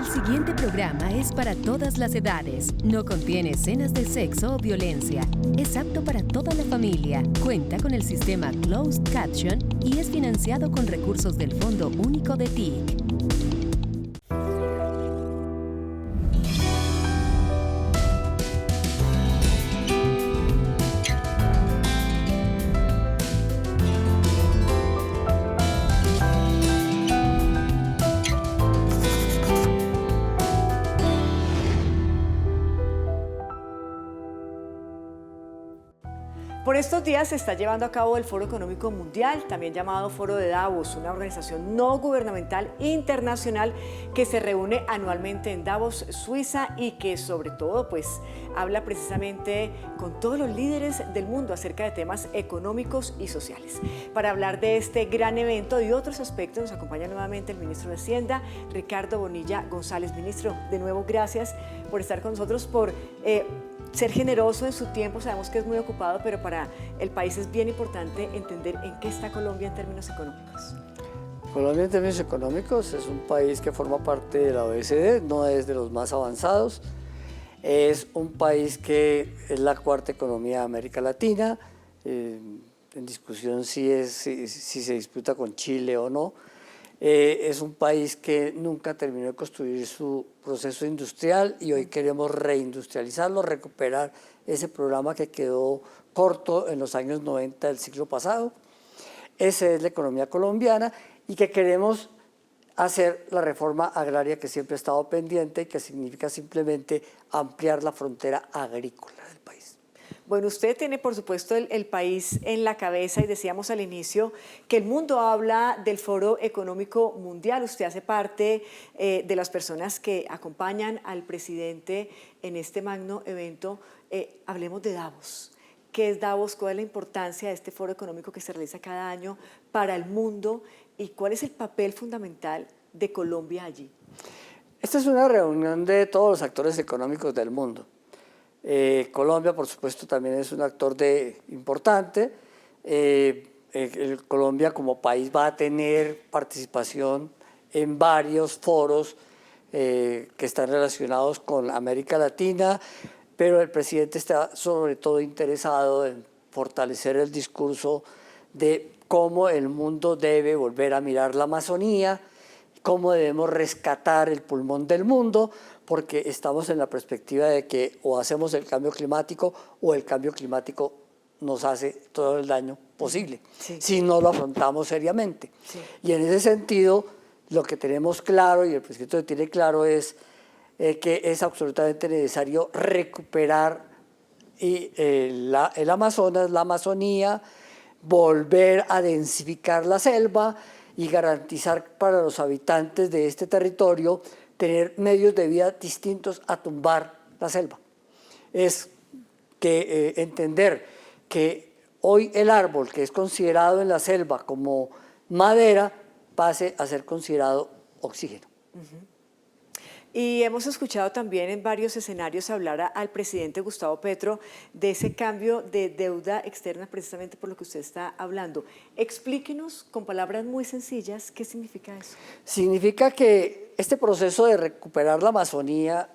El siguiente programa es para todas las edades. No contiene escenas de sexo o violencia. Es apto para toda la familia. Cuenta con el sistema Closed Caption y es financiado con recursos del Fondo Único de TIC. Por estos días se está llevando a cabo el Foro Económico Mundial, también llamado Foro de Davos, una organización no gubernamental internacional que se reúne anualmente en Davos, Suiza, y que sobre todo habla precisamente con todos los líderes del mundo acerca de temas económicos y sociales. Para hablar de este gran evento y otros aspectos nos acompaña nuevamente el ministro de Hacienda, Ricardo Bonilla González. Ministro, de nuevo gracias por estar con nosotros, por ser generoso en su tiempo. Sabemos que es muy ocupado, pero para el país es bien importante entender en qué está Colombia en términos económicos. Colombia en términos económicos es un país que forma parte de la OECD, no es de los más avanzados. Es un país que es la cuarta economía de América Latina, en discusión si se disputa con Chile o no. Es un país que nunca terminó de construir su proceso industrial y hoy queremos reindustrializarlo, recuperar ese programa que quedó corto en los años 90 del siglo pasado. Esa es la economía colombiana y que queremos hacer la reforma agraria que siempre ha estado pendiente y que significa simplemente ampliar la frontera agrícola del país. Bueno, usted tiene por supuesto el país en la cabeza y decíamos al inicio que el mundo habla del Foro Económico Mundial. Usted hace parte de las personas que acompañan al presidente en este magno evento. Hablemos de Davos. ¿Qué es Davos? ¿Cuál es la importancia de este foro económico que se realiza cada año para el mundo? ¿Y cuál es el papel fundamental de Colombia allí? Esta es una reunión de todos los actores económicos del mundo. Colombia, por supuesto, también es un actor importante. Colombia como país va a tener participación en varios foros que están relacionados con América Latina, pero el presidente está sobre todo interesado en fortalecer el discurso de cómo el mundo debe volver a mirar la Amazonía, cómo debemos rescatar el pulmón del mundo, porque estamos en la perspectiva de que o hacemos el cambio climático o el cambio climático nos hace todo el daño posible, si no lo afrontamos seriamente. Y en ese sentido, lo que tenemos claro, y el presidente lo tiene claro, es que es absolutamente necesario recuperar el Amazonas, la Amazonía, volver a densificar la selva y garantizar para los habitantes de este territorio tener medios de vida distintos a tumbar la selva. Es que entender que hoy el árbol que es considerado en la selva como madera pase a ser considerado oxígeno. Y hemos escuchado también en varios escenarios hablar al presidente Gustavo Petro de ese cambio de deuda externa, precisamente por lo que usted está hablando. Explíquenos con palabras muy sencillas qué significa eso. Significa que este proceso de recuperar la Amazonía,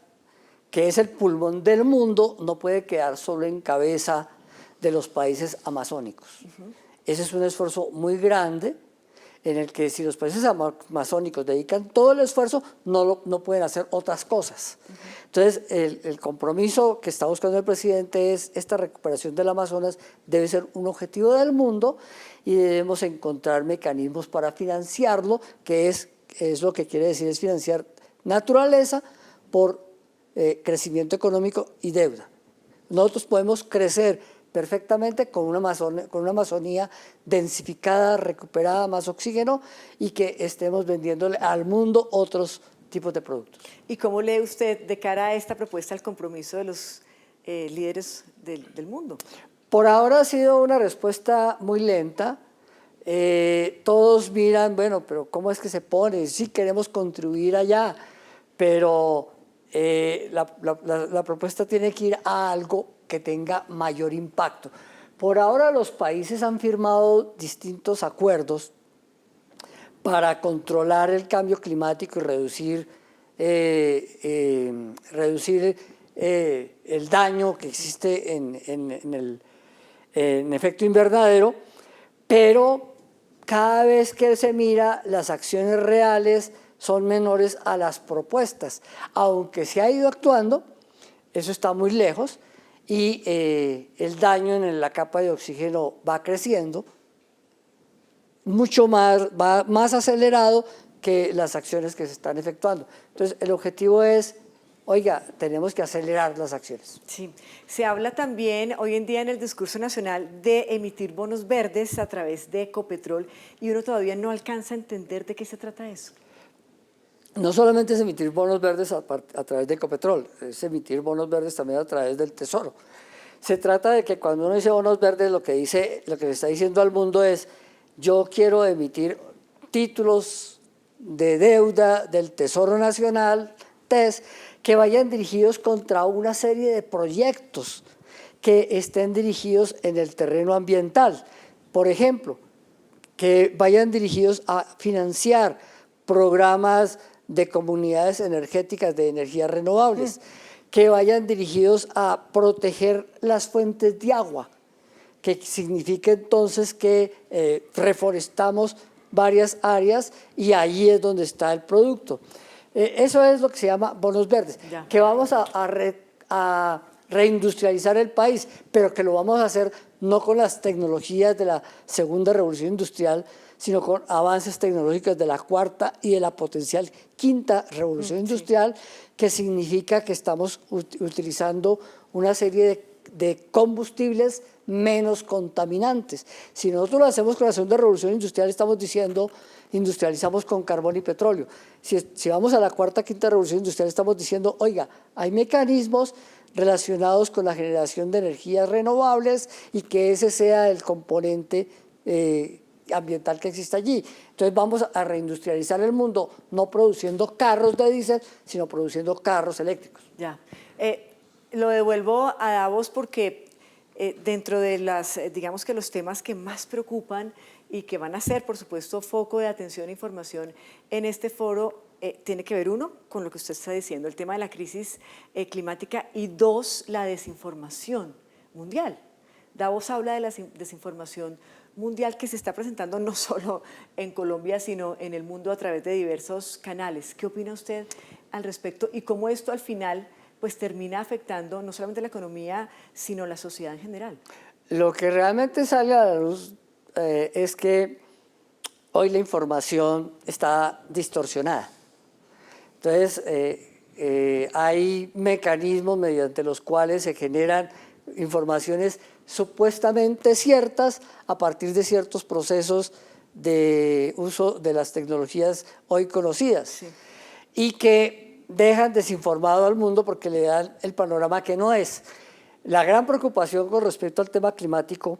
que es el pulmón del mundo, no puede quedar solo en cabeza de los países amazónicos. Ese es un esfuerzo muy grande, en el que si los países amazónicos dedican todo el esfuerzo, no pueden hacer otras cosas. Entonces, el compromiso que está buscando el presidente es esta recuperación del Amazonas debe ser un objetivo del mundo y debemos encontrar mecanismos para financiarlo, que es lo que quiere decir, es financiar naturaleza por crecimiento económico y deuda. Nosotros podemos crecer perfectamente con una Amazonía densificada, recuperada, más oxígeno y que estemos vendiéndole al mundo otros tipos de productos. ¿Y cómo lee usted de cara a esta propuesta el compromiso de los líderes del mundo? Por ahora ha sido una respuesta muy lenta. Todos miran, bueno, pero ¿cómo es que se pone? Sí queremos contribuir allá, pero la propuesta tiene que ir a algo que tenga mayor impacto. Por ahora los países han firmado distintos acuerdos para controlar el cambio climático y reducir reducir el daño que existe en efecto invernadero, pero cada vez que se mira, las acciones reales son menores a las propuestas. Aunque se ha ido actuando, eso está muy lejos y el daño en la capa de oxígeno va creciendo mucho más, va más acelerado que las acciones que se están efectuando. Entonces, el objetivo es, oiga, tenemos que acelerar las acciones. Sí, se habla también hoy en día en el discurso nacional de emitir bonos verdes a través de Ecopetrol y uno todavía no alcanza a entender de qué se trata eso. No solamente es emitir bonos verdes a través de Ecopetrol, es emitir bonos verdes también a través del Tesoro. Se trata de que cuando uno dice bonos verdes, lo que se está diciendo al mundo es, yo quiero emitir títulos de deuda del Tesoro Nacional, TES, que vayan dirigidos contra una serie de proyectos que estén dirigidos en el terreno ambiental. Por ejemplo, que vayan dirigidos a financiar programas de comunidades energéticas de energías renovables, que vayan dirigidos a proteger las fuentes de agua, que significa entonces que reforestamos varias áreas y ahí es donde está el producto. Eso es lo que se llama bonos verdes, que vamos a reindustrializar el país, pero que lo vamos a hacer no con las tecnologías de la segunda revolución industrial, sino con avances tecnológicos de la cuarta y de la potencial quinta revolución industrial, que significa que estamos utilizando una serie de combustibles menos contaminantes. Si nosotros lo hacemos con la segunda revolución industrial, estamos diciendo industrializamos con carbón y petróleo. Si vamos a la cuarta, quinta revolución industrial, estamos diciendo, oiga, hay mecanismos relacionados con la generación de energías renovables y que ese sea el componente ambiental que existe allí. Entonces vamos a reindustrializar el mundo, no produciendo carros de diésel, sino produciendo carros eléctricos. Ya. Lo devuelvo a Davos porque dentro de digamos que los temas que más preocupan y que van a ser, por supuesto, foco de atención e información en este foro, tiene que ver, uno, con lo que usted está diciendo, el tema de la crisis climática, y dos, la desinformación mundial. Davos habla de la desinformación mundial que se está presentando no solo en Colombia, sino en el mundo a través de diversos canales. ¿Qué opina usted al respecto y cómo esto al final pues termina afectando no solamente la economía, sino la sociedad en general? Lo que realmente sale a la luz es que hoy la información está distorsionada. Entonces, hay mecanismos mediante los cuales se generan informaciones supuestamente ciertas a partir de ciertos procesos de uso de las tecnologías hoy conocidas, y que dejan desinformado al mundo porque le dan el panorama que no es. La gran preocupación con respecto al tema climático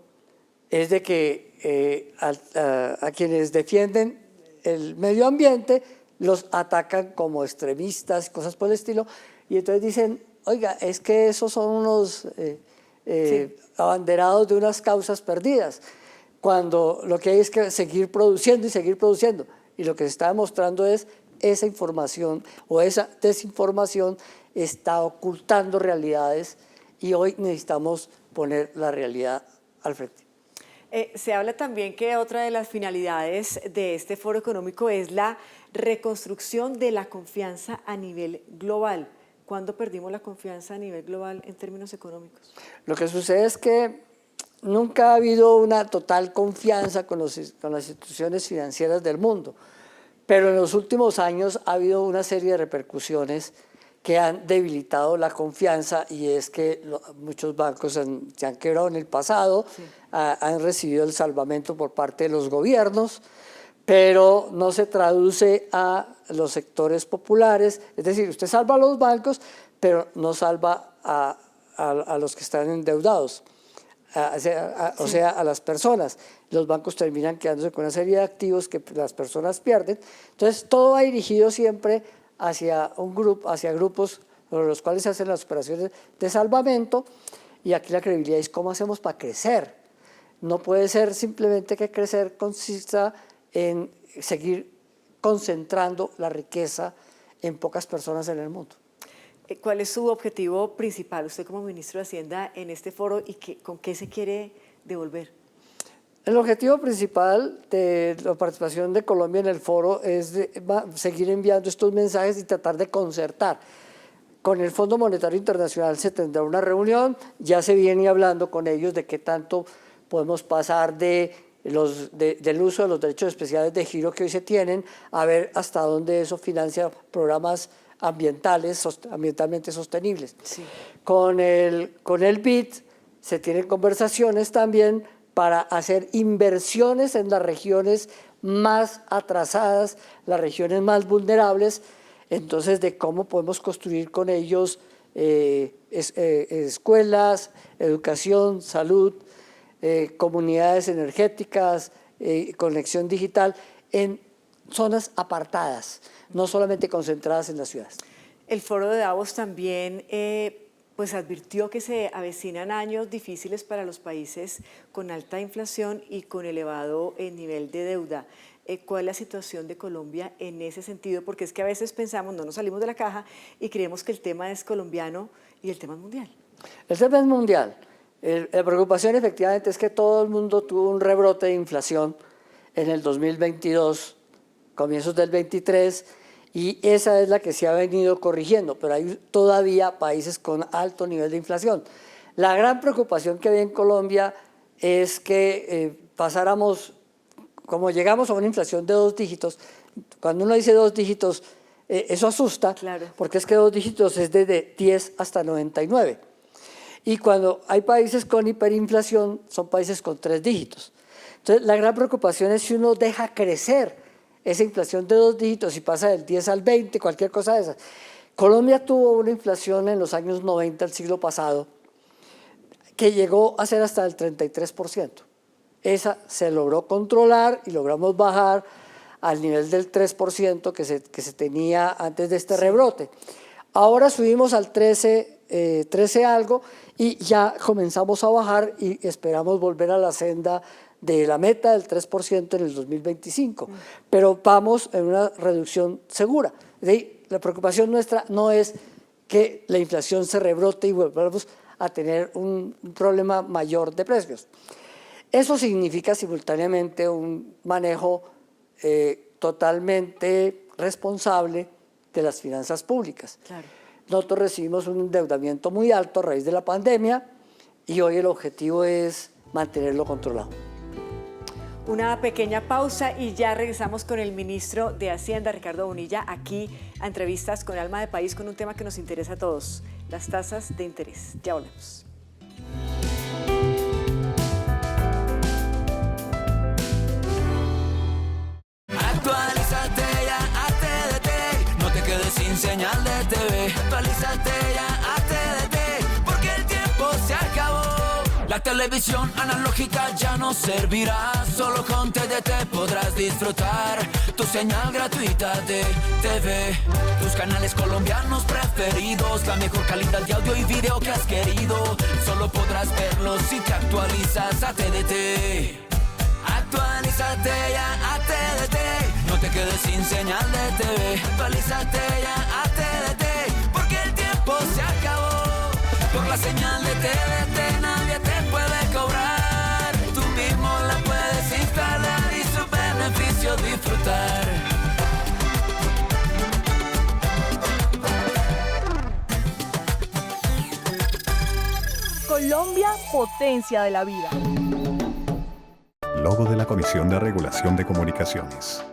es de que a quienes defienden el medio ambiente los atacan como extremistas, cosas por el estilo, y entonces dicen, oiga, es que esos son unos abanderados de unas causas perdidas, cuando lo que hay es que seguir produciendo y seguir produciendo, y lo que se está demostrando es esa información o esa desinformación está ocultando realidades y hoy necesitamos poner la realidad al frente. Se habla también que otra de las finalidades de este foro económico es la reconstrucción de la confianza a nivel global. ¿Cuándo perdimos la confianza a nivel global en términos económicos? Lo que sucede es que nunca ha habido una total confianza con las instituciones financieras del mundo, pero en los últimos años ha habido una serie de repercusiones que han debilitado la confianza, y es que muchos bancos se han quebrado en el pasado, han recibido el salvamento por parte de los gobiernos, pero no se traduce a los sectores populares. Es decir, usted salva a los bancos, pero no salva a los que están endeudados, o sea, a las personas. Los bancos terminan quedándose con una serie de activos que las personas pierden. Entonces, todo va dirigido siempre hacia grupos sobre los cuales se hacen las operaciones de salvamento, y aquí la credibilidad es cómo hacemos para crecer. No puede ser simplemente que crecer consista en seguir concentrando la riqueza en pocas personas en el mundo. ¿Cuál es su objetivo principal, usted como ministro de Hacienda, en este foro y con qué se quiere devolver? El objetivo principal de la participación de Colombia en el foro es seguir enviando estos mensajes y tratar de concertar. Con el Fondo Monetario Internacional se tendrá una reunión, ya se viene hablando con ellos de qué tanto podemos pasar del uso de los derechos especiales de giro que hoy se tienen, a ver hasta dónde eso financia programas ambientalmente sostenibles. Sí. Con el BID se tienen conversaciones también para hacer inversiones en las regiones más atrasadas, las regiones más vulnerables, entonces de cómo podemos construir con ellos escuelas, educación, salud, comunidades energéticas, conexión digital en zonas apartadas, no solamente concentradas en las ciudades. El foro de Davos también pues advirtió que se avecinan años difíciles para los países con alta inflación y con elevado nivel de deuda. ¿Cuál es la situación de Colombia en ese sentido? Porque es que a veces pensamos, no nos salimos de la caja y creemos que el tema es colombiano y el tema es mundial. El tema es mundial. La preocupación efectivamente es que todo el mundo tuvo un rebrote de inflación en el 2022, comienzos del 23, y esa es la que se ha venido corrigiendo, pero hay todavía países con alto nivel de inflación. La gran preocupación que hay en Colombia es que pasáramos, como llegamos a una inflación de 2 dígitos, cuando uno dice 2 dígitos, eso asusta, claro, porque es que 2 dígitos es desde 10 hasta 99. Y cuando hay países con hiperinflación, son países con 3 dígitos. Entonces, la gran preocupación es si uno deja crecer esa inflación de 2 dígitos y pasa del 10 al 20, cualquier cosa de esas. Colombia tuvo una inflación en los años 90 del siglo pasado que llegó a ser hasta el 33%. Esa se logró controlar y logramos bajar al nivel del 3% que se tenía antes de este rebrote. Ahora subimos al 13 algo y ya comenzamos a bajar y esperamos volver a la senda de la meta del 3% en el 2025, pero vamos en una reducción segura. La preocupación nuestra no es que la inflación se rebrote y volvamos a tener un problema mayor de precios. Eso significa simultáneamente un manejo totalmente responsable de las finanzas públicas. Claro. Nosotros recibimos un endeudamiento muy alto a raíz de la pandemia y hoy el objetivo es mantenerlo controlado. Una pequeña pausa y ya regresamos con el ministro de Hacienda, Ricardo Bonilla, aquí a Entrevistas con Alma de País con un tema que nos interesa a todos, las tasas de interés. Ya volvemos. Actualízate ya a TDT, no te quedes sin señal de TV. Actualízate ya a TDT, porque el tiempo se acabó. La televisión analógica ya no servirá, solo con TDT podrás disfrutar tu señal gratuita de TV. Tus canales colombianos preferidos, la mejor calidad de audio y video que has querido, solo podrás verlos si te actualizas a TDT. Actualízate ya a TDT, no te quedes sin señal de TV. Actualízate ya a TDT, porque el tiempo se acabó. Por la señal de TDT nadie te puede cobrar. Tú mismo la puedes instalar y su beneficio disfrutar. Colombia, potencia de la vida. Logo de la Comisión de Regulación de Comunicaciones.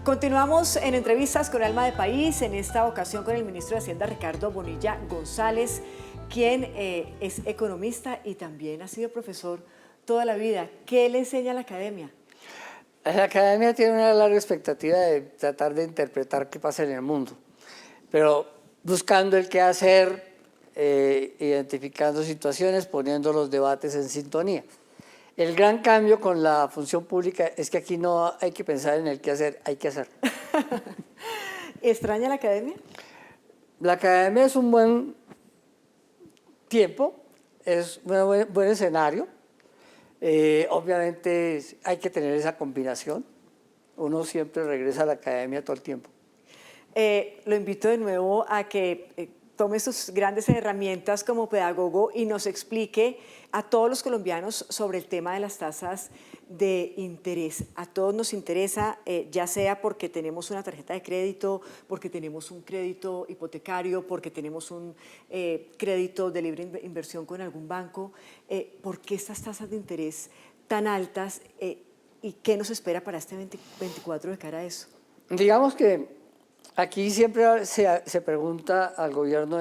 Continuamos en Entrevistas con Alma de País, en esta ocasión con el ministro de Hacienda, Ricardo Bonilla González, quien es economista y también ha sido profesor toda la vida. ¿Qué le enseña a la academia? La academia tiene una larga expectativa de tratar de interpretar qué pasa en el mundo, pero buscando el qué hacer, identificando situaciones, poniendo los debates en sintonía. El gran cambio con la función pública es que aquí no hay que pensar en el qué hacer, hay que hacer. ¿Extraña la academia? La academia es un buen tiempo, es un buen escenario. Obviamente hay que tener esa combinación. Uno siempre regresa a la academia todo el tiempo. Lo invito de nuevo a que tome sus grandes herramientas como pedagogo y nos explique a todos los colombianos sobre el tema de las tasas de interés. A todos nos interesa, ya sea porque tenemos una tarjeta de crédito, porque tenemos un crédito hipotecario, porque tenemos un crédito de libre inversión con algún banco. ¿Por qué estas tasas de interés tan altas y qué nos espera para este 2024 de cara a eso? Digamos que aquí siempre se pregunta al gobierno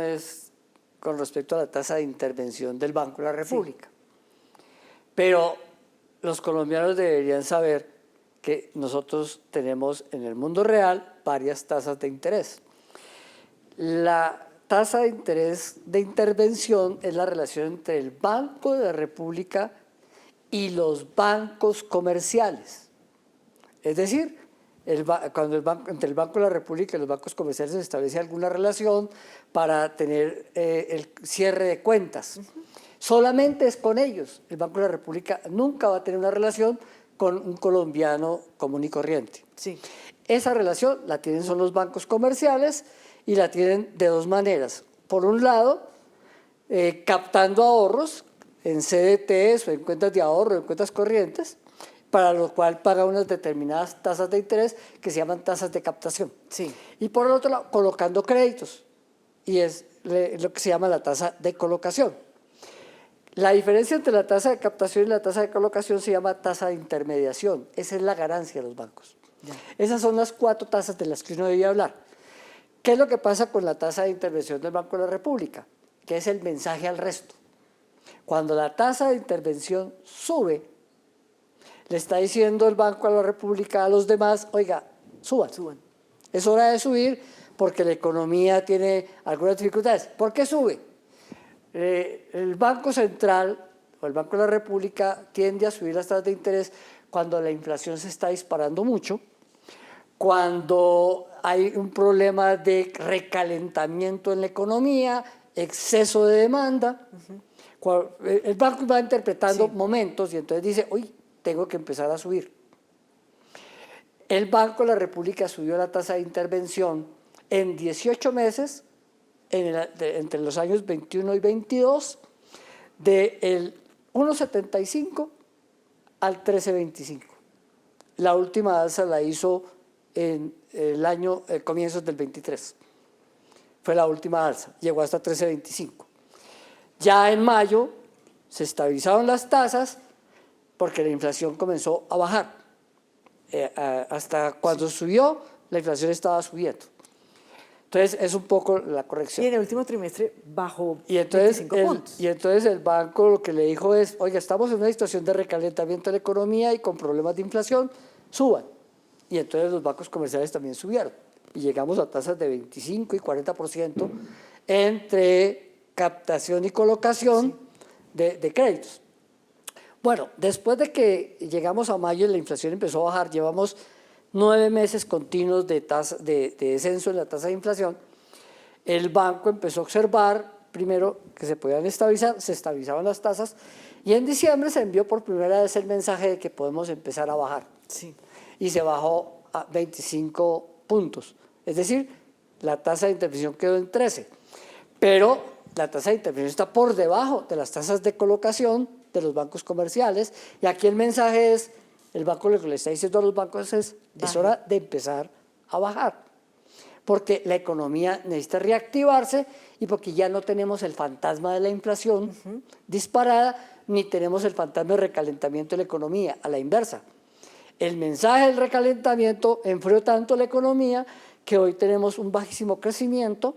con respecto a la tasa de intervención del Banco de la República. Sí. Pero los colombianos deberían saber que nosotros tenemos en el mundo real varias tasas de interés. La tasa de interés de intervención es la relación entre el Banco de la República y los bancos comerciales. Es decir, cuando entre el Banco de la República y los bancos comerciales se establece alguna relación para tener el cierre de cuentas. Solamente es con ellos. El Banco de la República nunca va a tener una relación con un colombiano común y corriente. Sí. Esa relación la tienen son los bancos comerciales y la tienen de dos maneras. Por un lado, captando ahorros en CDTs o en cuentas de ahorro, en cuentas corrientes, para lo cual paga unas determinadas tasas de interés que se llaman tasas de captación. Sí. Y por el otro lado, colocando créditos, y es lo que se llama la tasa de colocación. La diferencia entre la tasa de captación y la tasa de colocación se llama tasa de intermediación. Esa es la ganancia de los bancos. Ya. Esas son las 4 tasas de las que uno debía hablar. ¿Qué es lo que pasa con la tasa de intervención del Banco de la República? Que es el mensaje al resto. Cuando la tasa de intervención sube, le está diciendo el Banco de la República a los demás, oiga, suban. Es hora de subir porque la economía tiene algunas dificultades. ¿Por qué sube? El Banco Central o el Banco de la República tiende a subir las tasas de interés cuando la inflación se está disparando mucho, cuando hay un problema de recalentamiento en la economía, exceso de demanda. El banco va interpretando momentos y entonces dice, uy, tengo que empezar a subir. El Banco de la República subió la tasa de intervención en 18 meses, entre los años 21 y 22, del 1,75 al 13,25. La última alza la hizo en el año, comienzos del 23. Fue la última alza, llegó hasta 13,25. Ya en mayo se estabilizaron las tasas porque la inflación comenzó a bajar. Hasta cuando subió, la inflación estaba subiendo. Entonces, es un poco la corrección. Y en el último trimestre bajó y entonces 25 puntos. Y entonces el banco lo que le dijo es, oiga, estamos en una situación de recalentamiento de la economía y con problemas de inflación, suban. Y entonces los bancos comerciales también subieron. Y llegamos a tasas de 25 y 40% entre captación y colocación de créditos. Bueno, después de que llegamos a mayo y la inflación empezó a bajar, llevamos 9 meses continuos de descenso en la tasa de inflación, el banco empezó a observar, primero, que se podían estabilizar, se estabilizaban las tasas, y en diciembre se envió por primera vez el mensaje de que podemos empezar a bajar. Sí. Y se bajó a 25 puntos. Es decir, la tasa de intervención quedó en 13. Pero la tasa de intervención está por debajo de las tasas de colocación de los bancos comerciales. Y aquí el mensaje es, el banco lo que le está diciendo a los bancos es hora de empezar a bajar. Porque la economía necesita reactivarse y porque ya no tenemos el fantasma de la inflación disparada, ni tenemos el fantasma de recalentamiento de la economía, a la inversa. El mensaje del recalentamiento enfrió tanto la economía que hoy tenemos un bajísimo crecimiento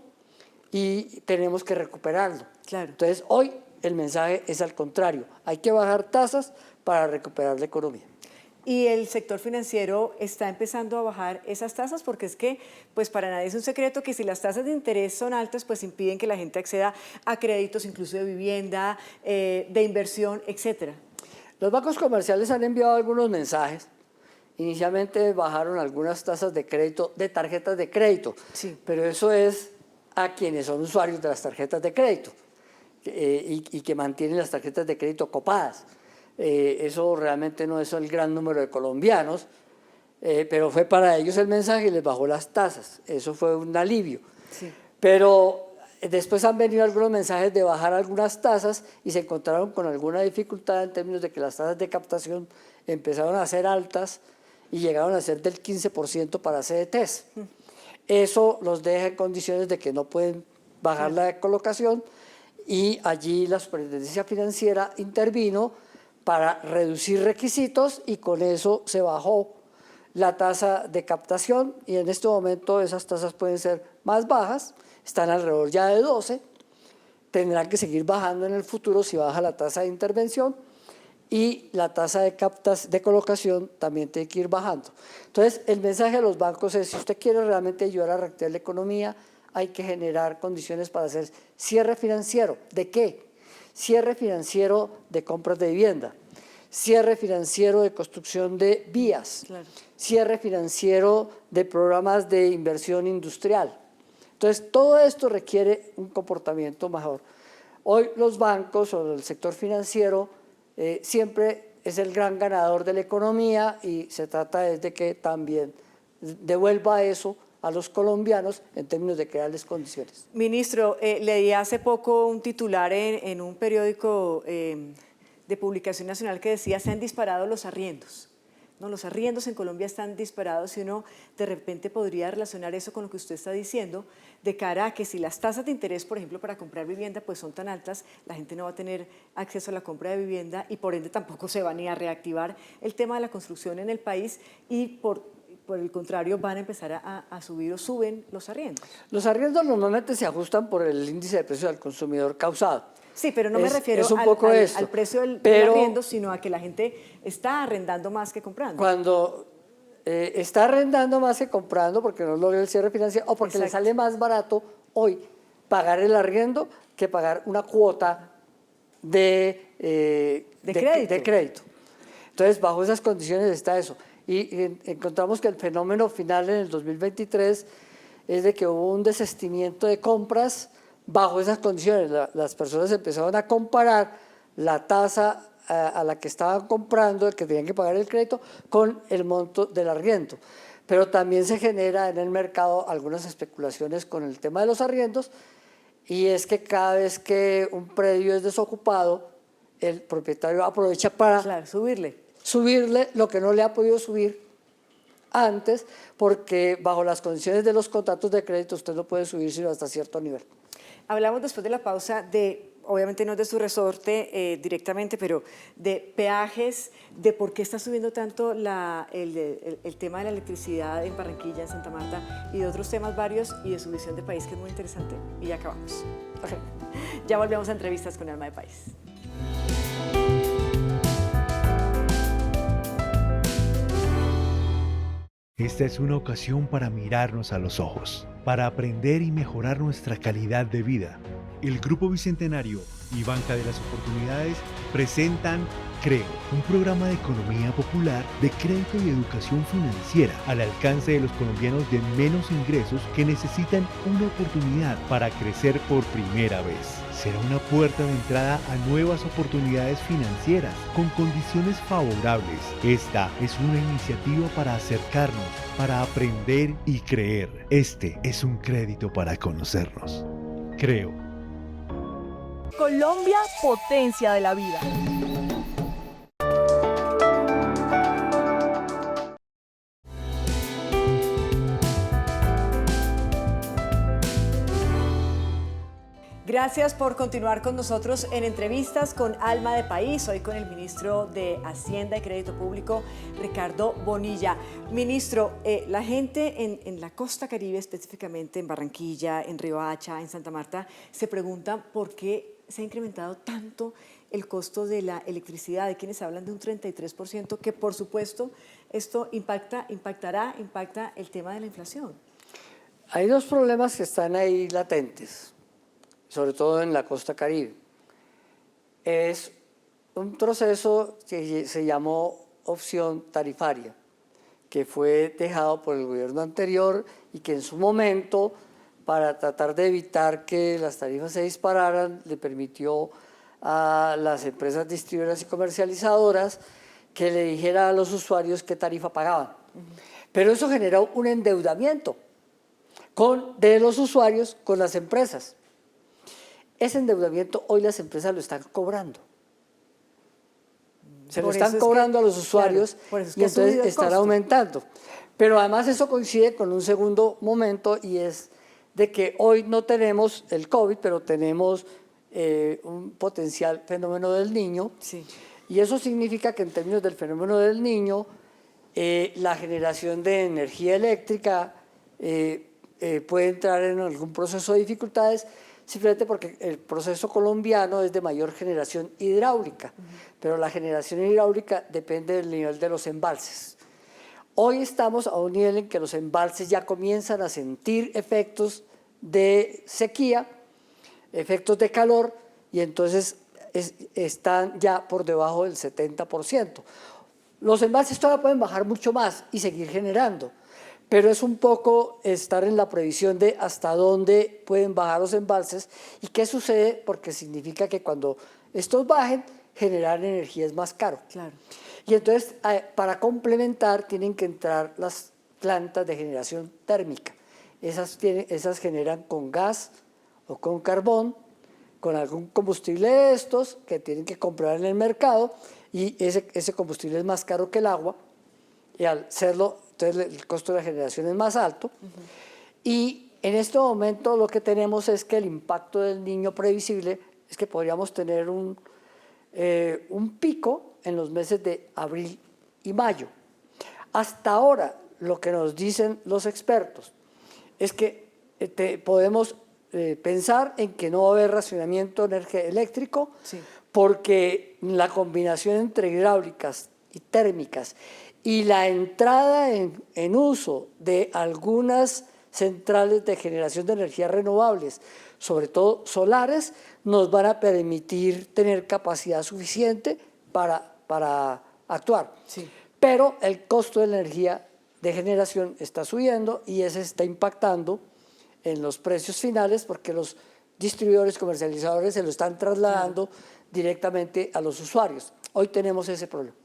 y tenemos que recuperarlo. Claro. Entonces, hoy el mensaje es al contrario. Hay que bajar tasas para recuperar la economía. Y el sector financiero está empezando a bajar esas tasas porque es que, pues para nadie es un secreto que si las tasas de interés son altas, pues impiden que la gente acceda a créditos, incluso de vivienda, de inversión, etcétera. Los bancos comerciales han enviado algunos mensajes. Inicialmente bajaron algunas tasas de crédito, de tarjetas de crédito, pero eso es a quienes son usuarios de las tarjetas de crédito y que mantienen las tarjetas de crédito copadas. Eso realmente no es el gran número de colombianos, pero fue para ellos el mensaje y les bajó las tasas. Eso fue un alivio. Sí. Pero después han venido algunos mensajes de bajar algunas tasas y se encontraron con alguna dificultad en términos de que las tasas de captación empezaron a ser altas y llegaron a ser del 15% para CDTs. Eso los deja en condiciones de que no pueden bajar la colocación y allí la Superintendencia Financiera intervino para reducir requisitos y con eso se bajó la tasa de captación y en este momento esas tasas pueden ser más bajas, están alrededor ya de 12, tendrán que seguir bajando en el futuro si baja la tasa de intervención y la tasa de colocación también tiene que ir bajando. Entonces, el mensaje de los bancos es, si usted quiere realmente ayudar a reactivar la economía, hay que generar condiciones para hacer cierre financiero. ¿De qué? Cierre financiero de compras de vivienda, cierre financiero de construcción de vías, claro, cierre financiero de programas de inversión industrial. Entonces, todo esto requiere un comportamiento mejor. Hoy los bancos o el sector financiero siempre es el gran ganador de la economía y se trata de que también devuelva eso a los colombianos en términos de crearles condiciones. Ministro, leí hace poco un titular en un periódico de publicación nacional que decía se han disparado los arriendos. No, los arriendos en Colombia están disparados y uno de repente podría relacionar eso con lo que usted está diciendo de cara a que si las tasas de interés, por ejemplo, para comprar vivienda pues son tan altas, la gente no va a tener acceso a la compra de vivienda y por ende tampoco se va ni a reactivar el tema de la construcción en el país y por el contrario van a empezar a subir o suben los arriendos. Los arriendos normalmente se ajustan por el índice de precios al consumidor causado. Sí, pero no me refiero al precio del arriendo, sino a que la gente está arrendando más que comprando. Cuando está arrendando más que comprando porque no logra el cierre financiero o porque le sale más barato hoy pagar el arriendo que pagar una cuota de crédito. Entonces, bajo esas condiciones está eso. Y encontramos que el fenómeno final en el 2023 es de que hubo un desistimiento de compras bajo esas condiciones. Las personas empezaron a comparar la tasa a la que estaban comprando, el que tenían que pagar el crédito, con el monto del arriendo. Pero también se genera en el mercado algunas especulaciones con el tema de los arriendos y es que cada vez que un predio es desocupado, el propietario aprovecha para subirle lo que no le ha podido subir antes, porque bajo las condiciones de los contratos de crédito usted no puede subir sino hasta cierto nivel. Hablamos después de la pausa de, obviamente no es de su resorte directamente, pero de peajes, de por qué está subiendo tanto el tema de la electricidad en Barranquilla, en Santa Marta, y de otros temas varios, y de su visión de país, que es muy interesante. Y ya acabamos. Okay. Ya volvemos a entrevistas con Alma de País. Esta es una ocasión para mirarnos a los ojos, para aprender y mejorar nuestra calidad de vida. El Grupo Bicentenario y Banca de las Oportunidades presentan Creo, un programa de economía popular, de crédito y educación financiera al alcance de los colombianos de menos ingresos que necesitan una oportunidad para crecer por primera vez. Será una puerta de entrada a nuevas oportunidades financieras con condiciones favorables. Esta es una iniciativa para acercarnos, para aprender y creer. Este es un crédito para conocernos. Creo. Colombia, potencia de la vida. Gracias por continuar con nosotros en entrevistas con Alma de País, hoy con el ministro de Hacienda y Crédito Público, Ricardo Bonilla. Ministro, la gente en la costa Caribe, específicamente en Barranquilla, en Riohacha, en Santa Marta, se pregunta por qué se ha incrementado tanto el costo de la electricidad. Hay quienes hablan de un 33%, que por supuesto esto impacta el tema de la inflación. Hay dos problemas que están ahí latentes, sobre todo en la costa Caribe. Es un proceso que se llamó opción tarifaria, que fue dejado por el gobierno anterior y que en su momento, para tratar de evitar que las tarifas se dispararan, le permitió a las empresas distribuidoras y comercializadoras que le dijera a los usuarios qué tarifa pagaban. Pero eso generó un endeudamiento de los usuarios con las empresas. Ese endeudamiento hoy las empresas lo están cobrando. Se lo están cobrando a los usuarios, claro, y entonces están aumentando. Pero además eso coincide con un segundo momento, y es de que hoy no tenemos el COVID, pero tenemos un potencial fenómeno del Niño. Sí. Y eso significa que en términos del fenómeno del Niño, la generación de energía eléctrica puede entrar en algún proceso de dificultades, simplemente porque el proceso colombiano es de mayor generación hidráulica, pero la generación hidráulica depende del nivel de los embalses. Hoy estamos a un nivel en que los embalses ya comienzan a sentir efectos de sequía, efectos de calor, y entonces están ya por debajo del 70%. Los embalses todavía pueden bajar mucho más y seguir generando, pero es un poco estar en la previsión de hasta dónde pueden bajar los embalses y qué sucede, porque significa que cuando estos bajen, generar energía es más caro. Claro. Y entonces, para complementar, tienen que entrar las plantas de generación térmica. Esas generan con gas o con carbón, con algún combustible de estos que tienen que comprar en el mercado, y ese combustible es más caro que el agua, y al serlo, entonces el costo de la generación es más alto. Y en este momento lo que tenemos es que el impacto del Niño previsible es que podríamos tener un pico en los meses de abril y mayo. Hasta ahora, lo que nos dicen los expertos es que podemos pensar en que no va a haber racionamiento eléctrico, sí, porque la combinación entre hidráulicas y térmicas y la entrada en uso de algunas centrales de generación de energías renovables, sobre todo solares, nos van a permitir tener capacidad suficiente para actuar. Sí. Pero el costo de la energía de generación está subiendo y ese está impactando en los precios finales, porque los distribuidores comercializadores se lo están trasladando directamente a los usuarios. Hoy tenemos ese problema.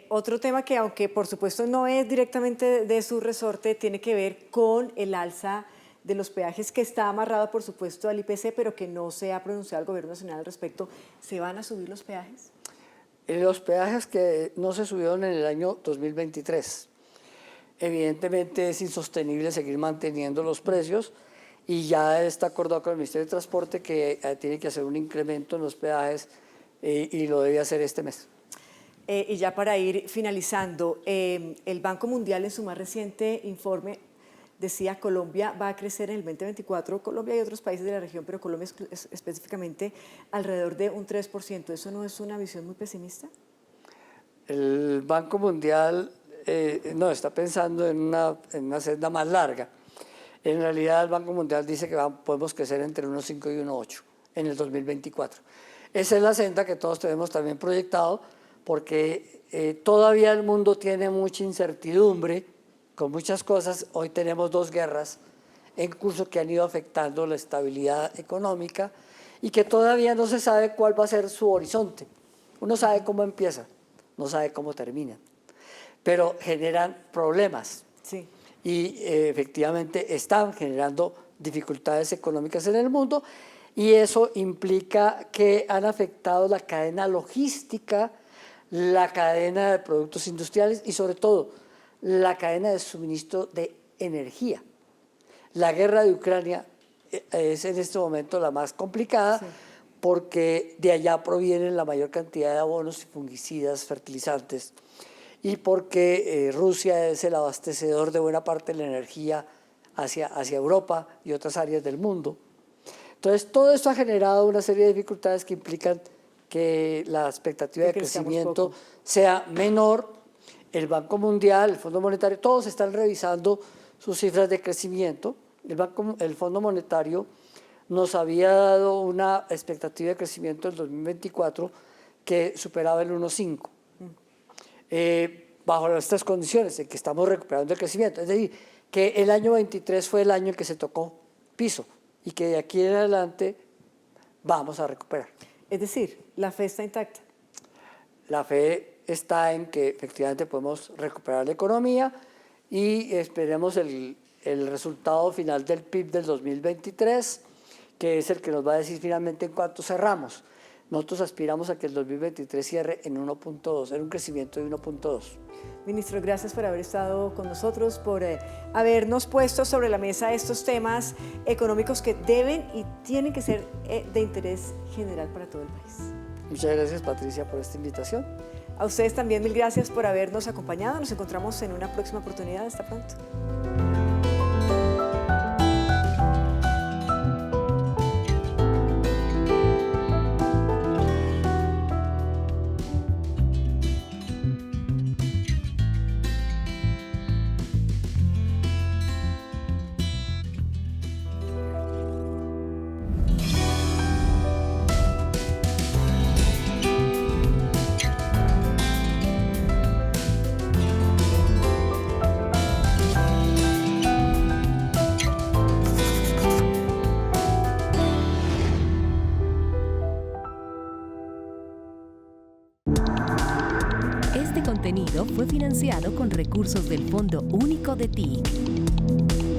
Otro tema que, aunque por supuesto no es directamente de su resorte, tiene que ver con el alza de los peajes, que está amarrado por supuesto al IPC, pero que no se ha pronunciado el Gobierno Nacional al respecto. ¿Se van a subir los peajes? Los peajes que no se subieron en el año 2023. Evidentemente es insostenible seguir manteniendo los precios, y ya está acordado con el Ministerio de Transporte que tiene que hacer un incremento en los peajes, y lo debe hacer este mes. Y ya para ir finalizando, el Banco Mundial en su más reciente informe decía Colombia va a crecer en el 2024, Colombia y otros países de la región, pero Colombia específicamente alrededor de un 3%. ¿Eso no es una visión muy pesimista? El Banco Mundial no está pensando en una senda más larga. En realidad el Banco Mundial dice que podemos crecer entre 1,5 y 1,8 en el 2024. Esa es la senda que todos tenemos también proyectado, porque todavía el mundo tiene mucha incertidumbre con muchas cosas. Hoy tenemos 2 guerras en curso que han ido afectando la estabilidad económica y que todavía no se sabe cuál va a ser su horizonte. Uno sabe cómo empieza, no sabe cómo termina, pero generan problemas. Sí. Y efectivamente están generando dificultades económicas en el mundo, y eso implica que han afectado la cadena logística, la cadena de productos industriales y sobre todo la cadena de suministro de energía. La guerra de Ucrania es en este momento la más complicada, sí, porque de allá provienen la mayor cantidad de abonos, fungicidas, fertilizantes, y porque Rusia es el abastecedor de buena parte de la energía hacia Europa y otras áreas del mundo. Entonces, todo esto ha generado una serie de dificultades que implican que la expectativa de crecimiento sea menor. El Banco Mundial, el Fondo Monetario, todos están revisando sus cifras de crecimiento. El Fondo Monetario nos había dado una expectativa de crecimiento en 2024 que superaba el 1,5. Bajo estas condiciones en que estamos recuperando el crecimiento. Es decir, que el año 23 fue el año en que se tocó piso y que de aquí en adelante vamos a recuperar. Es decir, la fe está intacta. La fe está en que efectivamente podemos recuperar la economía y esperemos el resultado final del PIB del 2023, que es el que nos va a decir finalmente en cuánto cerramos. Nosotros aspiramos a que el 2023 cierre en 1.2, en un crecimiento de 1.2. Ministro, gracias por haber estado con nosotros, por habernos puesto sobre la mesa estos temas económicos que deben y tienen que ser de interés general para todo el país. Muchas gracias, Patricia, por esta invitación. A ustedes también mil gracias por habernos acompañado. Nos encontramos en una próxima oportunidad. Hasta pronto. Este contenido fue financiado con recursos del Fondo Único de TIC.